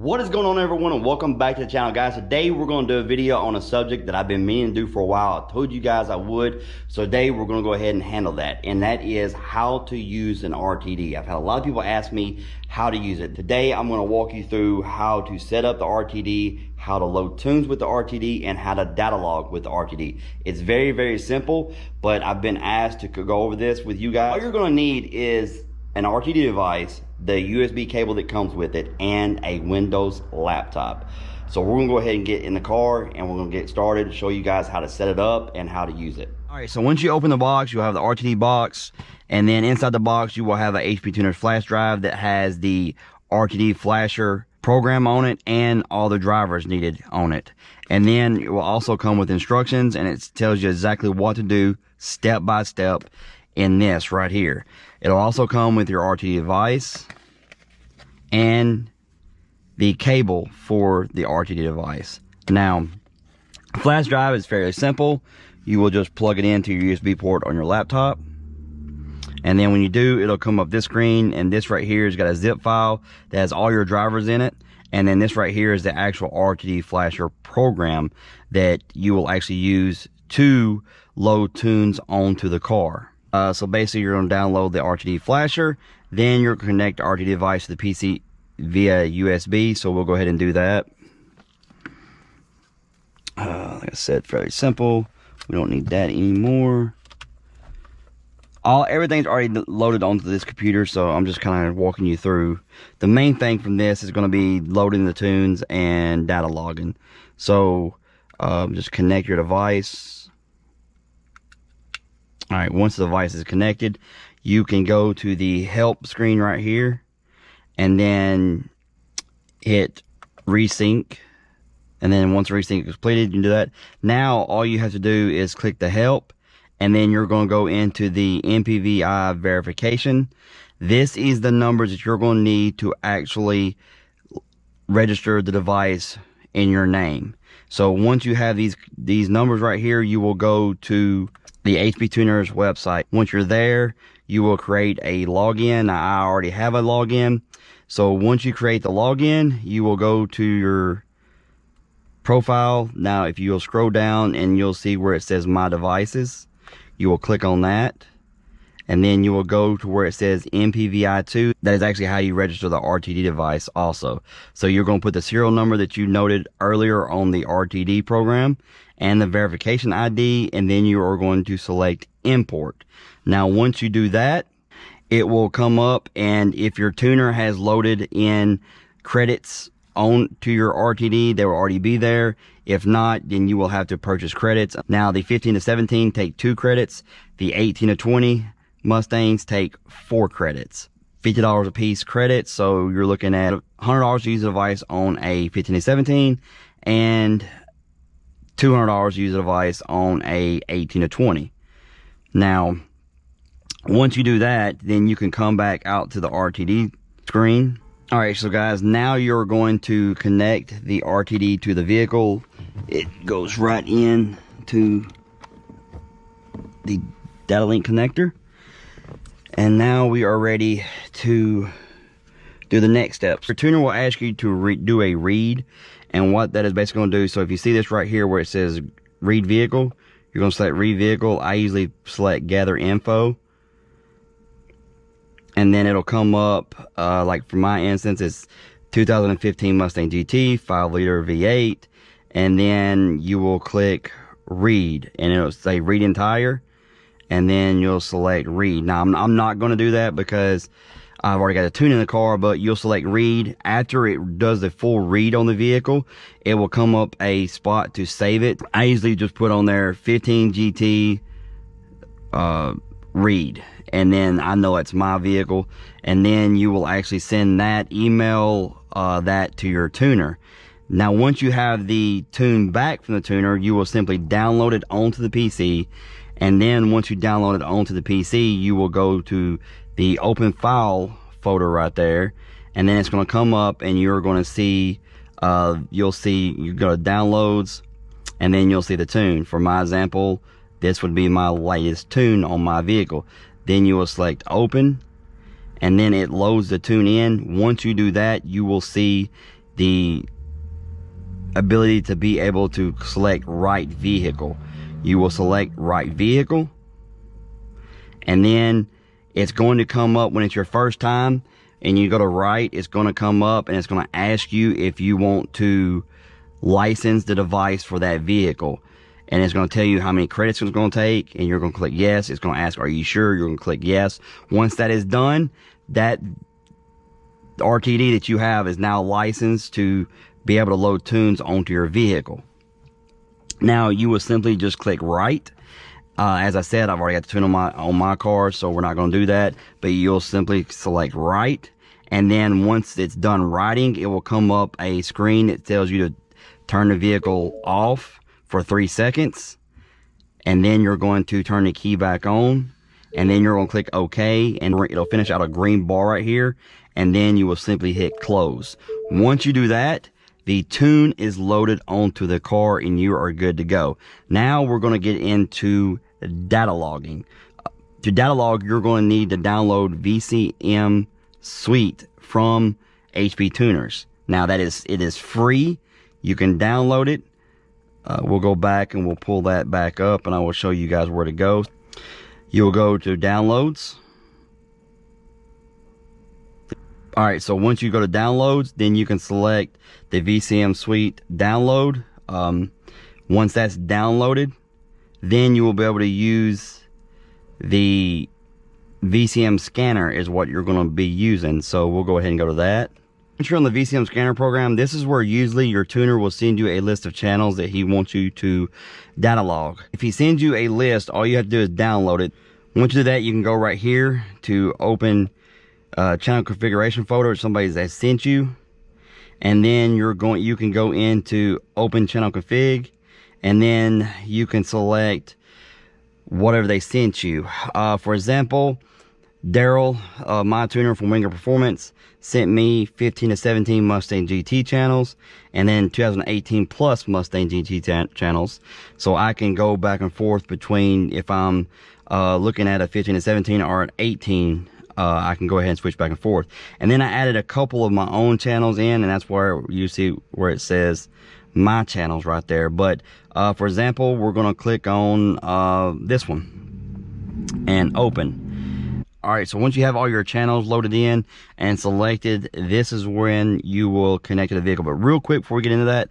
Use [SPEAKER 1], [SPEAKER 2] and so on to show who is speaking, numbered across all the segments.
[SPEAKER 1] What is going on, everyone, and welcome back to the channel, guys. Today we're going to do a video on a subject that I've been meaning to do for a while. I told you guys I would, so today we're going to go ahead and handle that, and that is how to use an RTD. I've had a lot of people ask me how to use it. Today I'm going to walk you through how to set up the RTD, how to load tunes with the RTD, and how to data log with the RTD. It's very, very simple, but I've been asked to go over this with you guys. All you're going to need is an RTD device, the USB cable that comes with it, and a Windows laptop. So we're gonna go ahead and get in the car and we're gonna get started, show you guys how to set it up and how to use it. All right, so once you open the box, you'll have the RTD box, and then inside the box you will have a HP Tuner flash drive that has the RTD flasher program on it and all the drivers needed on it. And then it will also come with instructions, and it tells you exactly what to do step by step in this right here. It'll also come with your RTD device and the cable for the RTD device. Now, flash drive is fairly simple. You will just plug it into your USB port on your laptop, and then when you do, it'll come up this screen, and this right here has got a zip file that has all your drivers in it, and then this right here is the actual RTD flasher program that you will actually use to load tunes onto the car. So basically you're going to download the RTD flasher, then you're going to connect the RTD device to the PC via USB. So we'll go ahead and do that. Like I said, fairly simple. We don't need that anymore. Everything's already loaded onto this computer, so I'm just kind of walking you through. The main thing from this is going to be loading the tunes and data logging. So just connect your device. All right, once the device is connected, you can go to the help screen right here and then hit resync. And then once resync is completed, you can do that. Now, all you have to do is click the help, and then you're going to go into the Mpvi Verification. This is the numbers that you're going to need to actually register the device in your name. So once you have these numbers right here, you will go to the HP Tuner's website. Once you're there, you will create a login. Now, I already have a login. So once you create the login, you will go to your profile. Now, if you'll scroll down and you'll see where it says My Devices, you will click on that. And then you will go to where it says Mpvi2. That is actually how you register the RTD device also. So you're going to put the serial number that you noted earlier on the RTD program and the verification ID, and then you are going to select import. Now, once you do that, it will come up, and if your tuner has loaded in credits on to your RTD, they will already be there. If not, then you will have to purchase credits. Now, the 15 to 17 take 2 credits. The 18 to 20 Mustangs take 4 credits. $50 a piece credits, so you're looking at $100 to use the device on a 15 to 17 and $200 to use the device on a 18 to 20. Now, once you do that, then you can come back out to the RTD screen. All right, so guys, now you're going to connect the RTD to the vehicle. It goes right in to the data link connector. And now we are ready to do the next steps. Your tuner will ask you to do a read, and what that is basically going to do, so if you see this right here where it says read vehicle, you're going to select read vehicle. I usually select gather info, and then it'll come up, like for my instance, it's 2015 Mustang GT 5-liter V8, and then you will click read, and it'll say read entire, and then you'll select read. Now, I'm not going to do that because I've already got a tune in the car, but you'll select read. After it does the full read on the vehicle, it will come up a spot to save it. I usually just put on there 15 GT read, and then I know it's my vehicle, and then you will actually send that email that to your tuner. Now, once you have the tune back from the tuner, you will simply download it onto the PC, and then once you download it onto the PC, you will go to the open file folder right there, and then it's going to come up, and you're going to see you go to downloads, and then you'll see the tune. For my example, this would be my latest tune on my vehicle. Then you will select open, and then it loads the tune in. Once you do that, you will see the ability to be able to select right vehicle. You will select right vehicle, and then it's going to come up when it's your first time and you go to right, it's going to come up and it's going to ask you if you want to license the device for that vehicle. And it's going to tell you how many credits it's going to take, and you're going to click yes. It's going to ask, are you sure? You're going to click yes. Once that is done, that RTD that you have is now licensed to be able to load tunes onto your vehicle. Now you will simply just click right. As I said, I've already got the tune on my car, so we're not going to do that. But you'll simply select right, and then once it's done writing, it will come up a screen that tells you to turn the vehicle off for 3 seconds, and then you're going to turn the key back on, and then you're going to click OK, and it'll finish out a green bar right here, and then you will simply hit close. Once you do that, the tune is loaded onto the car and you are good to go. Now we're going to get into data logging. To data log, you're going to need to download VCM Suite from HP Tuners. Now it is free. You can download it. We'll go back and we'll pull that back up, and I will show you guys where to go. You'll go to downloads. Alright, so once you go to downloads, then you can select the VCM Suite download. Once that's downloaded, then you will be able to use the VCM scanner is what you're going to be using. So we'll go ahead and go to that. Once you're on the VCM scanner program, this is where usually your tuner will send you a list of channels that he wants you to data log. If he sends you a list, all you have to do is download it. Once you do that, you can go right here to open channel configuration folder that somebody has sent you, and then you can go into open channel config, and then you can select whatever they sent you. For example, Daryl, my tuner from Wengerd Performance, sent me 15 to 17 Mustang GT channels, and then 2018 plus Mustang GT channels. So I can go back and forth between, if I'm looking at a 15 to 17 or an 18, I can go ahead and switch back and forth. And then I added a couple of my own channels in, and that's where you see where it says my channels right there. But for example, we're going to click on this one and open. Alright, so once you have all your channels loaded in and selected, this is when you will connect to the vehicle. But real quick before we get into that,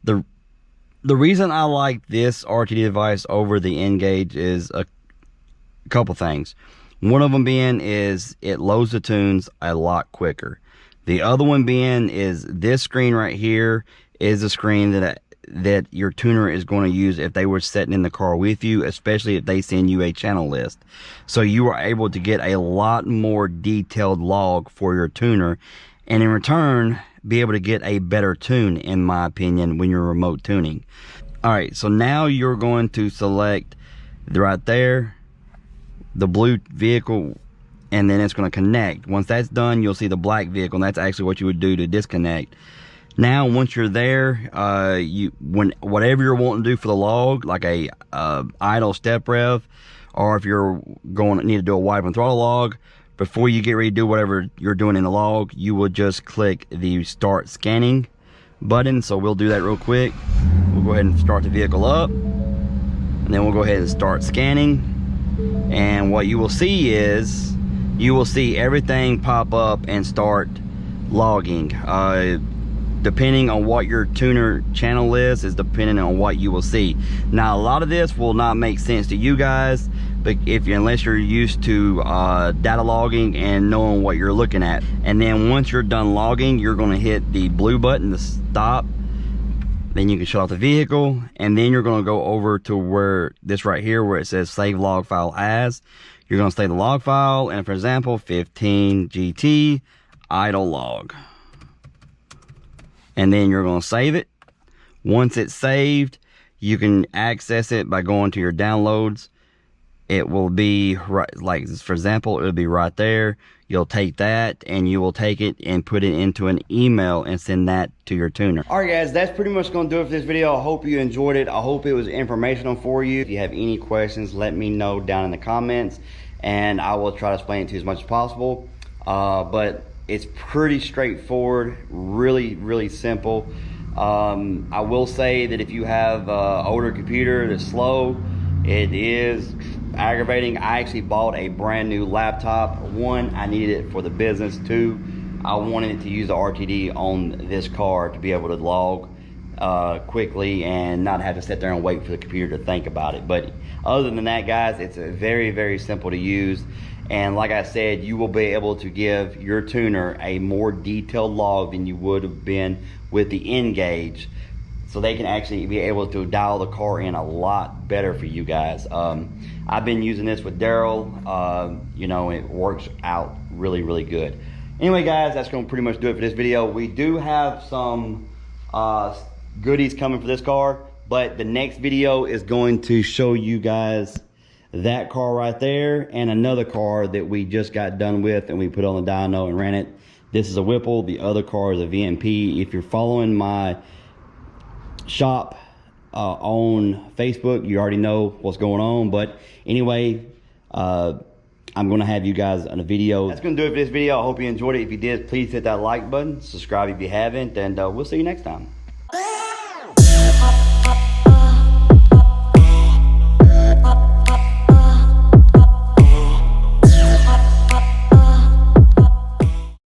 [SPEAKER 1] the reason I like this RTD device over the N-Gage is a couple things. One of them being is it loads the tunes a lot quicker. The other one being is this screen right here is a screen that your tuner is going to use if they were sitting in the car with you, especially if they send you a channel list. So you are able to get a lot more detailed log for your tuner, and in return be able to get a better tune, in my opinion, when you're remote tuning. Alright, so now you're going to select right there the blue vehicle, and then it's going to connect. Once that's done, you'll see the black vehicle, and that's actually what you would do to disconnect. Now once you're there, whatever you're wanting to do for the log, like a idle step rev, or if you're need to do a wipe and throttle log, before you get ready to do whatever you're doing in the log, you will just click the start scanning button. So we'll do that real quick. We'll go ahead and start the vehicle up, and then we'll go ahead and start scanning. And what you will see is you will see everything pop up and start logging. Depending on what your tuner channel is depending on what you will see. Now a lot of this will not make sense to you guys, but unless you're used to data logging and knowing what you're looking at. And then once you're done logging, you're going to hit the blue button to stop. Then you can shut off the vehicle, and then you're going to go over to where this right here where it says save log file as. You're going to save the log file, and for example 15 GT idle log, and then you're going to save it. Once it's saved, you can access it by going to your downloads. It will be right, like for example, it'll be right there. You'll take that and you will take it and put it into an email and send that to your tuner. Alright guys, that's pretty much going to do it for this video. I hope you enjoyed it. I hope it was informational for you. If you have any questions, let me know down in the comments, and I will try to explain it to you as much as possible. But It's pretty straightforward, really simple. I will say that if you have an older computer that's slow, it is aggravating. I actually bought a brand new laptop. One, I needed it for the business. Two, I wanted to use the RTD on this car to be able to log quickly and not have to sit there and wait for the computer to think about it. But other than that, guys, it's very simple to use. And like I said, you will be able to give your tuner a more detailed log than you would have been with the N-Gauge. So they can actually be able to dial the car in a lot better for you guys. I've been using this with Daryl. You know, it works out really good. Anyway, guys, that's going to pretty much do it for this video. We do have some goodies coming for this car, but the next video is going to show you guys that car right there and another car that we just got done with and we put on the dyno and ran it. This is a Whipple. The other car is a VMP. If you're following my shop on Facebook, you already know what's going on. But anyway, I'm going to have you guys on a video. That's going to do it for this video. I hope you enjoyed it. If you did, please hit that like button. Subscribe if you haven't. And we'll see you next time.